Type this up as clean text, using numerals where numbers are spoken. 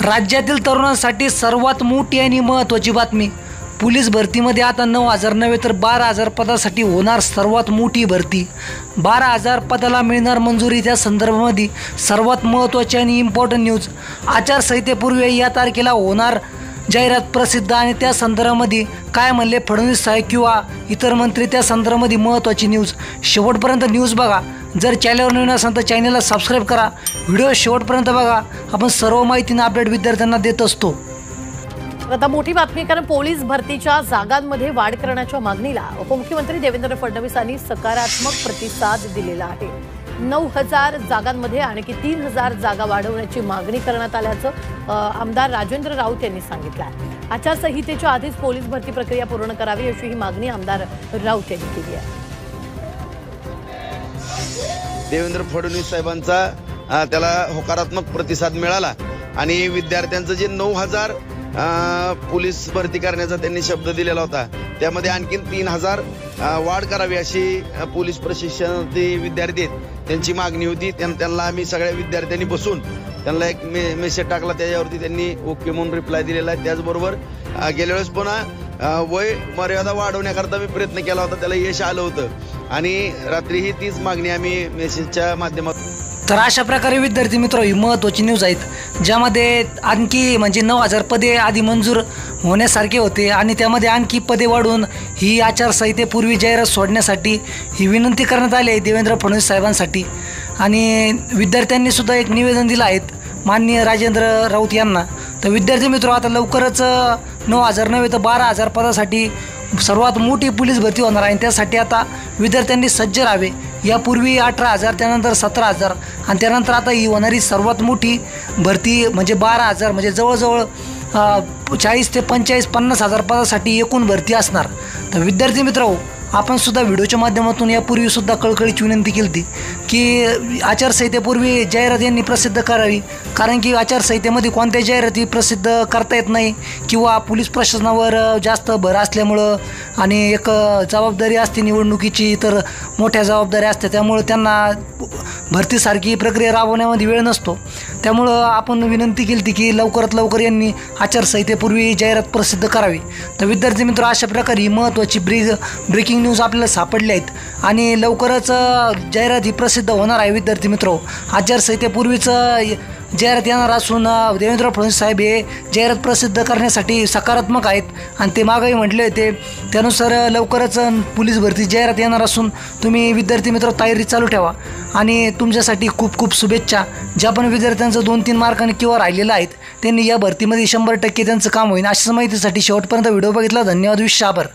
राज्यातील तरुणांसाठी सर्वात मोठी आणि महत्त्वाची बातमी। पोलीस भरतीमध्ये आता 9,000 नव्हे तर 12,000 पदासाठी होणार सर्वात मोठी भरती। 12,000 पदाला मिळणार मंजुरी। त्या संदर्भामध्ये सर्वात महत्त्वाची आणि इम्पॉर्टंट न्यूज, आचारसंहितेपूर्वी या तारखेला होणार जाहिरात प्रसिद्ध। आणि त्या संदर्भामध्ये काय म्हणले फडणवीस साहेब किंवा इतर मंत्री, त्या संदर्भामध्ये महत्त्वाची न्यूज। शेवटपर्यंत न्यूज बघा। जर चॅनलवर नवीन असाल तर चॅनलला सबस्क्राईब करा, व्हिडिओ शेवटपर्यंत बघा। आपण सर्व माहितीने अपडेट विद्यार्थ्यांना देत असतो। आता मोठी बातमी, कारण पोलीस भरतीच्या जागांमध्ये वाढ करण्याच्या मागणीला उपमुख्यमंत्री देवेंद्र फडणवीस यांनी सकारात्मक प्रतिसाद दिलेला आहे। 9,000 जागांमध्ये आणखी 3,000 जागा वाढवण्याची मागणी करण्यात आल्याचं आमदार राजेंद्र राऊत यांनी सांगितलं आहे। आचारसंहितेच्या आधीच पोलीस भरती प्रक्रिया पूर्ण करावी अशी ही मागणी आमदार राऊत यांनी केली आहे। देवेंद्र फडणवीस साहेबांचा त्याला होकारात्मक प्रतिसाद मिळाला आणि विद्यार्थ्यांचं जे 9,000 पोलीस भरती करण्याचा त्यांनी शब्द दिलेला होता, त्यामध्ये आणखीन 3,000 वाढ करावी अशी पोलीस प्रशिक्षणार्थी विद्यार्थी आहेत त्यांची मागणी होती। त्यांना आम्ही सगळ्या विद्यार्थ्यांनी बसून त्यांना एक मेसेज टाकला, त्याच्यावरती त्यांनी ओके म्हणून रिप्लाय दिलेला आहे। त्याचबरोबर गेल्या वेळेस पुन्हा वय मर्यादा वाढवण्याकरता मी प्रयत्न केला होता, त्याला यश आलं होतं आणि रात्रीही तीच मागणी आम्ही मेसेजच्या माध्यमातून। तर अशा प्रकारे विद्यार्थी मित्र ही महत्त्वाची न्यूज आहेत, ज्यामध्ये आणखी म्हणजे 9,000 पदे आधी मंजूर होण्यासारखे होते आणि त्यामध्ये आणखी पदे वाढवून ही आचारसंहितेपूर्वी जाहिरात सोडण्यासाठी ही विनंती करण्यात आली आहे देवेंद्र फडणवीस साहेबांसाठी। आणि विद्यार्थ्यांनी सुद्धा एक निवेदन दिलं आहे माननीय राजेंद्र राऊत यांना। तर विद्यार्थी मित्र, आता लवकरच 9,000 नव्हे तर 12,000 पदासाठी सर्वात मोठी पोलीस भरती होणार आहे। त्यासाठी आता विद्यार्थ्यांनी सज्ज राहावे। यापूर्वी 18,000, त्यानंतर 17,000 आणि त्यानंतर आता ही होणारी सर्वात मोठी भरती म्हणजे 12,000, म्हणजे जवळजवळ 40 ते 45, 50,000 पदासाठी एकूण भरती असणार। तर विद्यार्थी मित्र, आपण सुद्धा व्हिडिओच्या माध्यमातून यापूर्वी सुद्धा कळकळीची विनंती केली होती की आचारसंहितेपूर्वी जाहिरात यांनी प्रसिद्ध करावी, कारण की आचारसंहितेमध्ये कोणत्याही जाहिराती प्रसिद्ध करता येत नाही किंवा पोलीस प्रशासनावर जास्त भर असल्यामुळं आणि एक जबाबदारी असते निवडणुकीची, तर मोठ्या जबाबदाऱ्या असतात, त्यामुळं त्यांना भरतीसारखी प्रक्रिया राबवण्यामध्ये वेळ नसतो। त्यामुळं आपण विनंती केली होती की लवकरात लवकर यांनी आचारसंहितेपूर्वी जाहिरात प्रसिद्ध करावी। तर विद्यार्थी मित्र, अशा प्रकारे ही महत्त्वाची ब्रेकिंग न्यूज आपल्याला सापडल्या आहेत आणि लवकरच जाहिरात ही प्रसिद्ध होणार आहे। विद्यार्थी मित्र, आचारसंहितेपूर्वीच जाहिरात येणार असून देवेंद्र फडणवीस साहेब हे जाहिरात प्रसिद्ध करण्यासाठी सकारात्मक आहेत आणि ते मागेही म्हटले होते। त्यानुसार लवकरच पोलीस भरती जाहिरात येणार असून तुम्ही विद्यार्थी मित्र तयारी चालू ठेवा आणि तुमच्यासाठी खूप खूप शुभेच्छा। ज्या पण विद्यार्थ्यांचं 2-3 मार्कांनी किंवा राहिलेलं आहेत त्यांनी या भरतीमध्ये 100% त्यांचं काम होईल। अशाच माहितीसाठी शेवटपर्यंत व्हिडिओ बघितला। धन्यवाद, आभार।